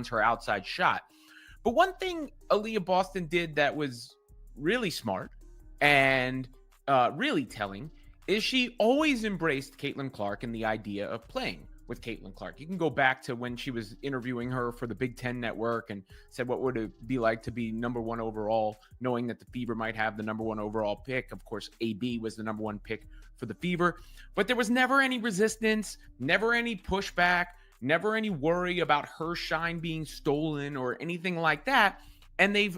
her outside shot. But one thing Aliyah Boston did that was really smart and really telling is she always embraced Caitlin Clark and the idea of playing with Caitlin Clark. You can go back to when she was interviewing her for the Big Ten Network and said, what would it be like to be number one overall, knowing that the Fever might have the number one overall pick. Of course, AB was the number one pick for the Fever, but there was never any resistance, never any pushback, never any worry about her shine being stolen or anything like that. And they've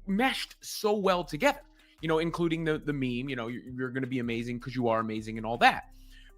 meshed so well together, including the meme, you're going to be amazing because you are amazing and all that.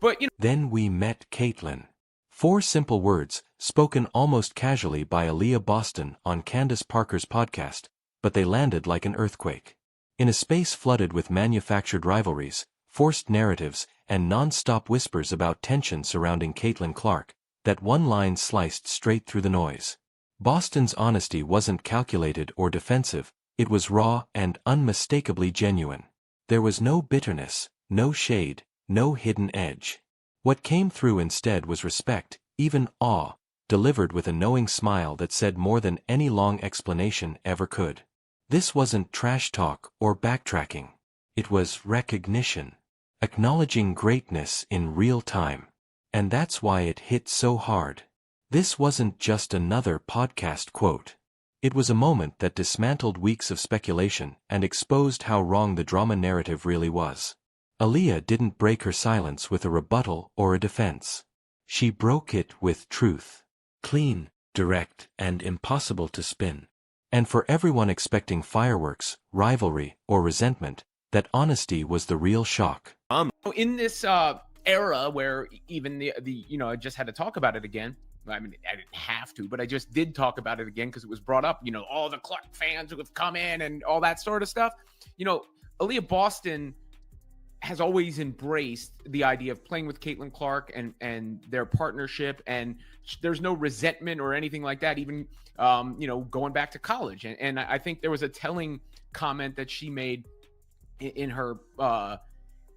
But, Then we met Caitlin. 4 simple words, spoken almost casually by Aliyah Boston on Candace Parker's podcast, but they landed like an earthquake. In a space flooded with manufactured rivalries, forced narratives, and non-stop whispers about tension surrounding Caitlin Clark, that one line sliced straight through the noise. Boston's honesty wasn't calculated or defensive, it was raw and unmistakably genuine. There was no bitterness, no shade, no hidden edge. What came through instead was respect, even awe, delivered with a knowing smile that said more than any long explanation ever could. This wasn't trash talk or backtracking. It was recognition. Acknowledging greatness in real time. And that's why it hit so hard. This wasn't just another podcast quote. It was a moment that dismantled weeks of speculation and exposed how wrong the drama narrative really was. Aliyah didn't break her silence with a rebuttal or a defense. She broke it with truth. Clean, direct, and impossible to spin. And for everyone expecting fireworks, rivalry, or resentment, that honesty was the real shock. In this era where even the I just had to talk about it again. I mean, I didn't have to, but I just did talk about it again because it was brought up, all the Clark fans who have come in and all that sort of stuff. Aliyah Boston has always embraced the idea of playing with Caitlin Clark and their partnership, and there's no resentment or anything like that, even going back to college. And I think there was a telling comment that she made in her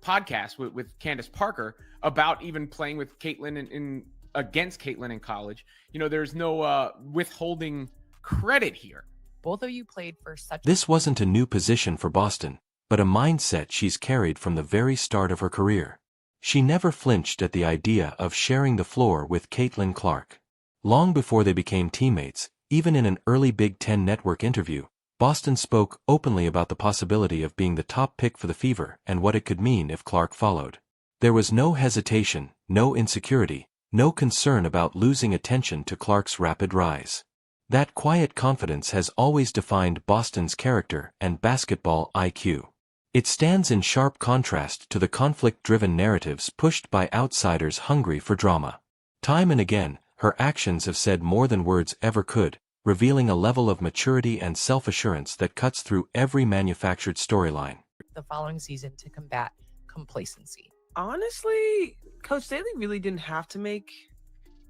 podcast with Candace Parker about even playing with Caitlin against Caitlin in college. There's no withholding credit here. Both of you played for such. This wasn't a new position for Boston, but a mindset she's carried from the very start of her career. She never flinched at the idea of sharing the floor with Caitlin Clark. Long before they became teammates, even in an early Big Ten Network interview, Boston spoke openly about the possibility of being the top pick for the Fever and what it could mean if Clark followed. There was no hesitation, no insecurity, no concern about losing attention to Clark's rapid rise. That quiet confidence has always defined Boston's character and basketball IQ. It stands in sharp contrast to the conflict-driven narratives pushed by outsiders hungry for drama. Time and again, her actions have said more than words ever could, revealing a level of maturity and self-assurance that cuts through every manufactured storyline. The following season to combat complacency. Honestly, Coach Staley really didn't have to make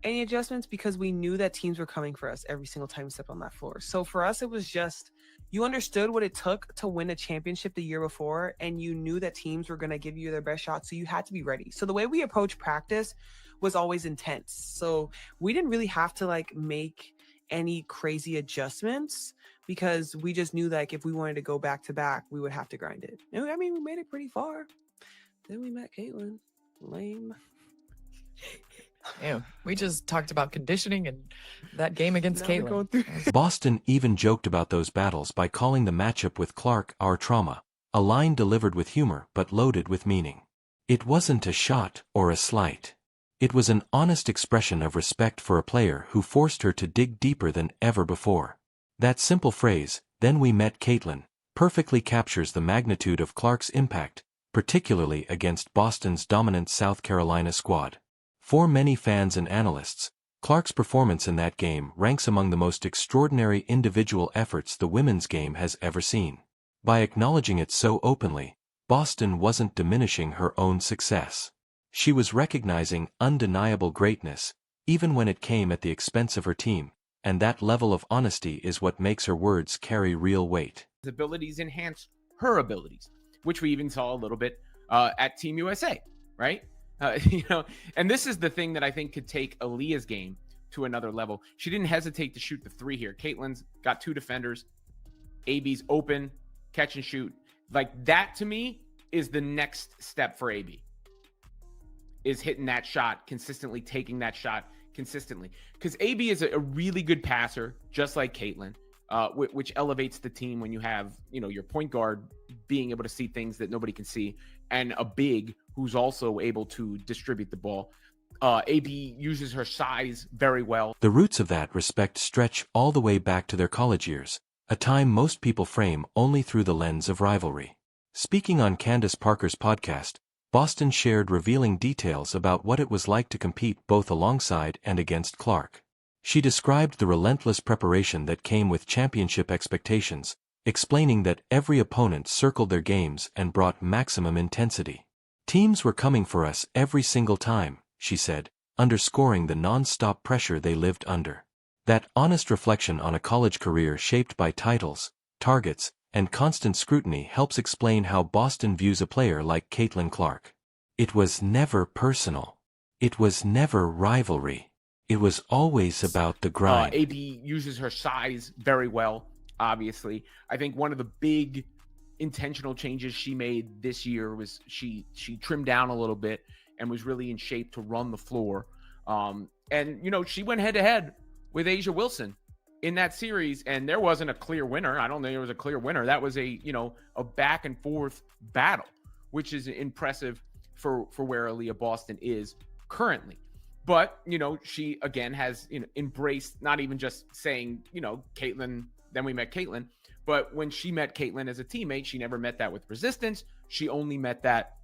any adjustments because we knew that teams were coming for us every single time we stepped on that floor. So for us, it was just, you understood what it took to win a championship the year before, and you knew that teams were going to give you their best shot, so you had to be ready. So the way we approach practice was always intense. So we didn't really have to make any crazy adjustments because we just knew that if we wanted to go back to back, we would have to grind it. And I mean, we made it pretty far. Then we met Caitlin. Lame. Ew, we just talked about conditioning and that game against Caitlin. Boston even joked about those battles by calling the matchup with Clark our trauma, a line delivered with humor but loaded with meaning. It wasn't a shot or a slight. It was an honest expression of respect for a player who forced her to dig deeper than ever before. That simple phrase, "Then we met Caitlin," perfectly captures the magnitude of Clark's impact, particularly against Boston's dominant South Carolina squad. For many fans and analysts, Clark's performance in that game ranks among the most extraordinary individual efforts the women's game has ever seen. By acknowledging it so openly, Boston wasn't diminishing her own success. She was recognizing undeniable greatness, even when it came at the expense of her team, and that level of honesty is what makes her words carry real weight. His abilities enhance her abilities, which we even saw a little bit at Team USA, right? And this is the thing that I think could take Aliyah's game to another level. She didn't hesitate to shoot the three here. Caitlin's got 2 defenders. AB's open, catch and shoot. Like that to me is the next step for AB. Is hitting that shot consistently, taking that shot consistently. Because AB is a really good passer, just like Caitlin, which elevates the team when you have, your point guard being able to see things that nobody can see, and a big who's also able to distribute the ball. AB uses her size very well. The roots of that respect stretch all the way back to their college years, a time most people frame only through the lens of rivalry. Speaking on Candace Parker's podcast, Boston shared revealing details about what it was like to compete both alongside and against Clark. She described the relentless preparation that came with championship expectations, explaining that every opponent circled their games and brought maximum intensity. Teams were coming for us every single time, she said, underscoring the non-stop pressure they lived under. That honest reflection on a college career shaped by titles, targets, and constant scrutiny helps explain how Boston views a player like Caitlin Clark. It was never personal. It was never rivalry. It was always about the grind. AB uses her size very well, obviously. I think one of the big intentional changes she made this year was she trimmed down a little bit and was really in shape to run the floor. And she went head-to-head with A'ja Wilson in that series, and there wasn't a clear winner. I don't think there was a clear winner. That was a back and forth battle, which is impressive for where Aliyah Boston is currently. But, she again has, embraced not even just saying, Caitlin, then we met Caitlin, but when she met Caitlin as a teammate, she never met that with resistance. She only met that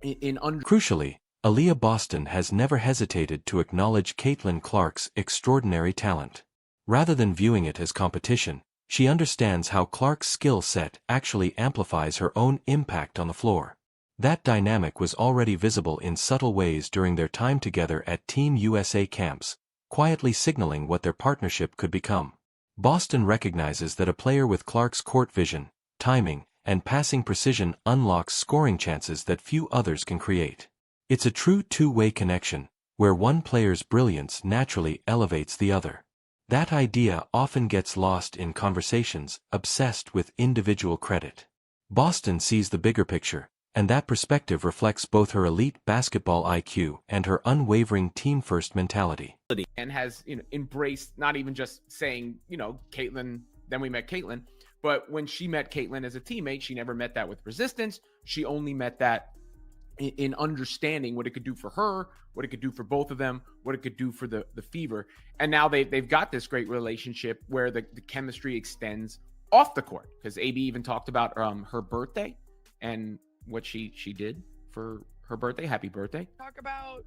in under. Crucially, Aliyah Boston has never hesitated to acknowledge Caitlin Clark's extraordinary talent. Rather than viewing it as competition, she understands how Clark's skill set actually amplifies her own impact on the floor. That dynamic was already visible in subtle ways during their time together at Team USA camps, quietly signaling what their partnership could become. Boston recognizes that a player with Clark's court vision, timing, and passing precision unlocks scoring chances that few others can create. It's a true two-way connection, where one player's brilliance naturally elevates the other. That idea often gets lost in conversations obsessed with individual credit. Boston sees the bigger picture, and that perspective reflects both her elite basketball IQ and her unwavering team-first mentality. And has, embraced not even just saying, Caitlin, then we met Caitlin, but when she met Caitlin as a teammate, she never met that with resistance. She only met that in understanding what it could do for her, what it could do for both of them, what it could do for the Fever. And now they've got this great relationship where the chemistry extends off the court, because AB even talked about her birthday and what she did for her birthday. Happy birthday. Talk about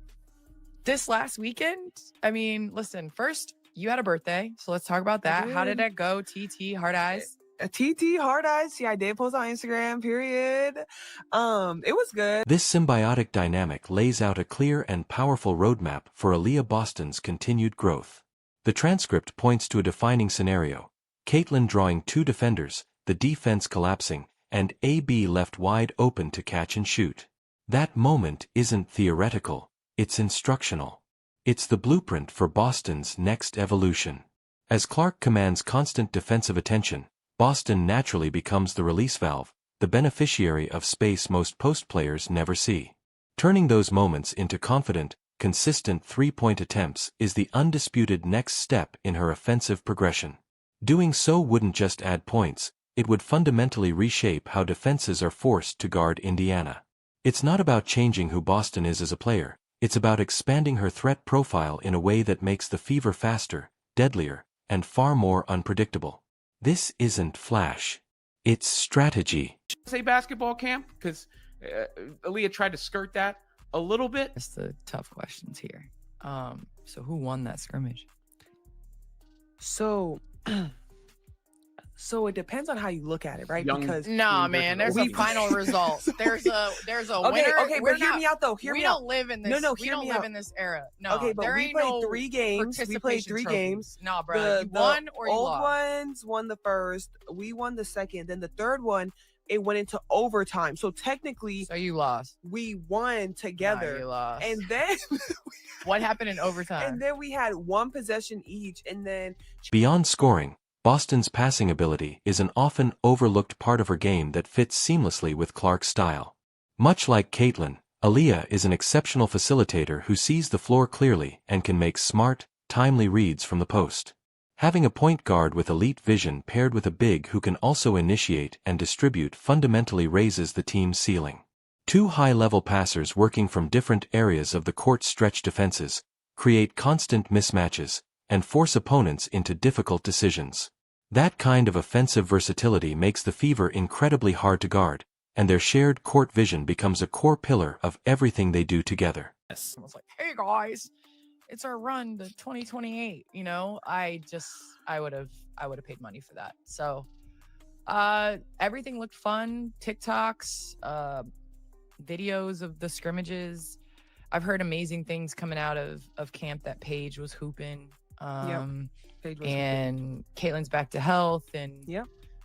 this last weekend. I mean, listen, first, you had a birthday, so let's talk about that. How did that go? TT, hard eyes? TT, hard eyes. Yeah, I did post on Instagram, period. It was good. This symbiotic dynamic lays out a clear and powerful roadmap for Aliyah Boston's continued growth. The transcript points to a defining scenario: Caitlin drawing 2 defenders, the defense collapsing, and AB left wide open to catch and shoot. That moment isn't theoretical, it's instructional. It's the blueprint for Boston's next evolution. As Clark commands constant defensive attention, Boston naturally becomes the release valve, the beneficiary of space most post players never see. Turning those moments into confident, consistent three-point attempts is the undisputed next step in her offensive progression. Doing so wouldn't just add points, it would fundamentally reshape how defenses are forced to guard Indiana. It's not about changing who Boston is as a player, it's about expanding her threat profile in a way that makes the Fever faster, deadlier, and far more unpredictable. This isn't flash. It's strategy. Say basketball camp, because Aliyah tried to skirt that a little bit. That's the tough questions here. So who won that scrimmage? So it depends on how you look at it, right? Because no, man, there's a final result. There's a winner. Okay, but hear me out though. We don't live in this. No, we don't live in this era. No. Okay, but we played 3 games. We played 3 games. No, bro. You won or you lost. Old ones won the first. We won the second. Then the third one, it went into overtime. So technically, So you lost. we won together. No, you lost. And then What happened in overtime? and then we had one possession each, and then Beyond scoring, Boston's passing ability is an often overlooked part of her game that fits seamlessly with Clark's style. Much like Caitlin, Aliyah is an exceptional facilitator who sees the floor clearly and can make smart, timely reads from the post. Having a point guard with elite vision paired with a big who can also initiate and distribute fundamentally raises the team's ceiling. Two high-level passers working from different areas of the court stretch defenses, create constant mismatches, and force opponents into difficult decisions. That kind of offensive versatility makes the Fever incredibly hard to guard, and their shared court vision becomes a core pillar of everything they do together. I was like, hey guys, it's our run to 2028. You know, I would have paid money for that. So everything looked fun. TikToks, videos of the scrimmages. I've heard amazing things coming out of camp that Paige was hooping. And Caitlin's back to health, and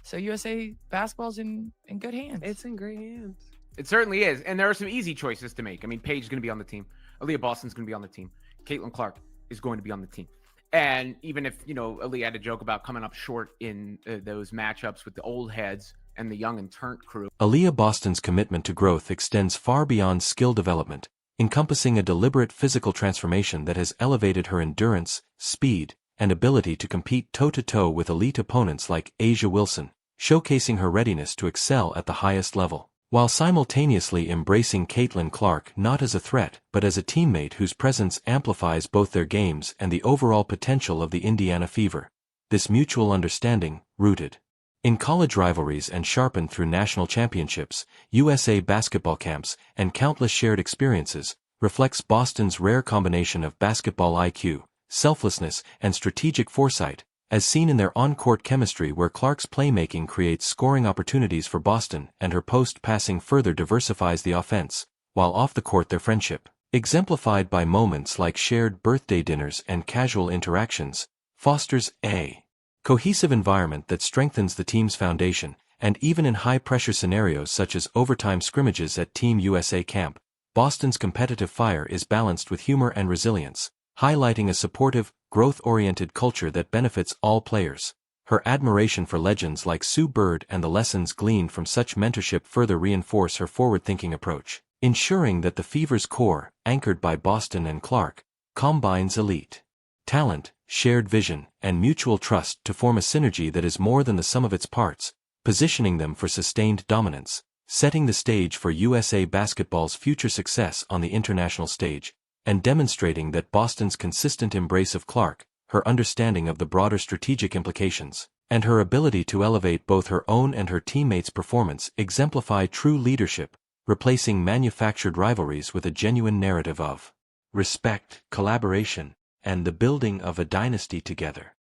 so USA basketball's in good hands. It's in great hands. It certainly is, and there are some easy choices to make. I mean, Paige is going to be on the team. Aliyah Boston's going to be on the team. Caitlin Clark is going to be on the team. And even if, Aliyah had a joke about coming up short in those matchups with the old heads and the young and turnt crew. Aliyah Boston's commitment to growth extends far beyond skill development, encompassing a deliberate physical transformation that has elevated her endurance, speed, and ability to compete toe-to-toe with elite opponents like A'ja Wilson, showcasing her readiness to excel at the highest level, while simultaneously embracing Caitlin Clark not as a threat but as a teammate whose presence amplifies both their games and the overall potential of the Indiana Fever. This mutual understanding, rooted in college rivalries and sharpened through national championships, USA basketball camps, and countless shared experiences, reflects Boston's rare combination of basketball IQ, selflessness, and strategic foresight, as seen in their on-court chemistry where Clark's playmaking creates scoring opportunities for Boston and her post-passing further diversifies the offense, while off the court their friendship, exemplified by moments like shared birthday dinners and casual interactions, fosters a cohesive environment that strengthens the team's foundation, and even in high-pressure scenarios such as overtime scrimmages at Team USA camp, Boston's competitive fire is balanced with humor and resilience, highlighting a supportive, growth-oriented culture that benefits all players. Her admiration for legends like Sue Bird and the lessons gleaned from such mentorship further reinforce her forward-thinking approach, ensuring that the Fever's core, anchored by Boston and Clark, combines elite talent, shared vision, and mutual trust to form a synergy that is more than the sum of its parts, positioning them for sustained dominance, setting the stage for USA basketball's future success on the international stage, and demonstrating that Boston's consistent embrace of Clark, her understanding of the broader strategic implications, and her ability to elevate both her own and her teammates' performance exemplify true leadership, replacing manufactured rivalries with a genuine narrative of respect, collaboration, and the building of a dynasty together.